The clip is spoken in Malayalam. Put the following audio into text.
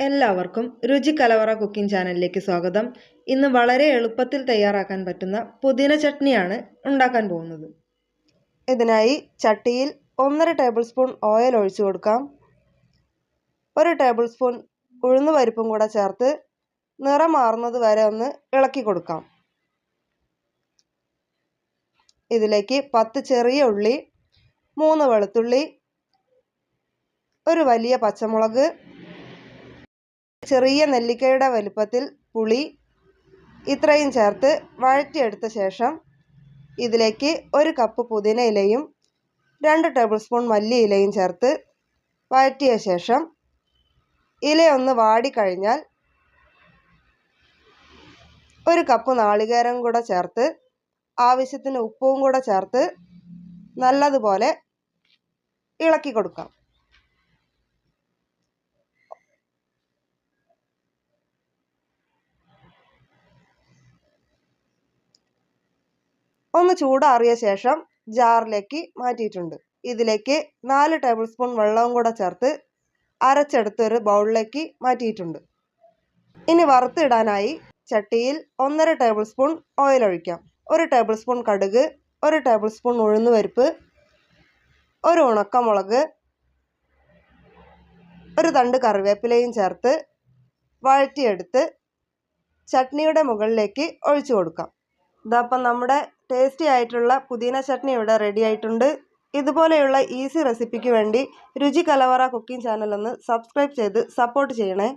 എല്ലാവർക്കും രുചി കലവറ കുക്കിംഗ് ചാനലിലേക്ക് സ്വാഗതം. ഇന്ന് വളരെ എളുപ്പത്തിൽ തയ്യാറാക്കാൻ പറ്റുന്ന പുതിന ചട്നിയാണ് ഉണ്ടാക്കാൻ പോകുന്നത്. ഇതിനായി ചട്ടിയിൽ 1.5 ടേബിൾ സ്പൂൺ ഓയിൽ ഒഴിച്ചു കൊടുക്കാം. 1 ടേബിൾ സ്പൂൺ ഉഴുന്നുപരിപ്പും കൂടെ ചേർത്ത് നിറം മാറുന്നത് വരെ ഒന്ന് ഇളക്കി കൊടുക്കാം. ഇതിലേക്ക് 10 ചെറിയ ഉള്ളി, 3 വെളുത്തുള്ളി, ഒരു വലിയ പച്ചമുളക്, ചെറിയ നെല്ലിക്കയുടെ വലുപ്പത്തിൽ പുളി ഇത്രയും ചേർത്ത് വഴറ്റിയെടുത്ത ശേഷം ഇതിലേക്ക് 1 കപ്പ് പുതിന ഇലയും 2 ടേബിൾ സ്പൂൺ മല്ലിയിലയും ചേർത്ത് വഴറ്റിയ ശേഷം ഇലയൊന്ന് വാടിക്കഴിഞ്ഞാൽ 1 കപ്പ് നാളികേരം കൂടെ ചേർത്ത് ആവശ്യത്തിന് ഉപ്പും കൂടെ ചേർത്ത് നല്ലതുപോലെ ഇളക്കി കൊടുക്കാം. ഒന്ന് ചൂടാറിയ ശേഷം ജാറിലേക്ക് മാറ്റിയിട്ടുണ്ട്. ഇതിലേക്ക് 4 ടേബിൾ സ്പൂൺ വെള്ളവും കൂടെ ചേർത്ത് അരച്ചെടുത്ത് ഒരു ബൗളിലേക്ക് മാറ്റിയിട്ടുണ്ട്. ഇനി വറുത്തിടാനായി ചട്ടിയിൽ 1.5 ടേബിൾ സ്പൂൺ ഓയിൽ ഒഴിക്കാം. 1 ടേബിൾ സ്പൂൺ കടുക്, 1 ടേബിൾ സ്പൂൺ ഉഴുന്നുപരിപ്പ്, 1 ഉണക്കമുളക്, 1 തണ്ട് കറിവേപ്പിലയും ചേർത്ത് വഴറ്റിയെടുത്ത് ചട്നിയുടെ മുകളിലേക്ക് ഒഴിച്ചു കൊടുക്കാം. ഇതപ്പം നമ്മുടെ ടേസ്റ്റി ആയിട്ടുള്ള പുതിന ചട്നി ഇവിടെ റെഡി ആയിട്ടുണ്ട്. ഇതുപോലെയുള്ള ഈസി റെസിപ്പിക്ക് വേണ്ടി രുചി കലവറ കുക്കിംഗ് ചാനൽ ഒന്ന് സബ്സ്ക്രൈബ് ചെയ്ത് സപ്പോർട്ട് ചെയ്യണേ.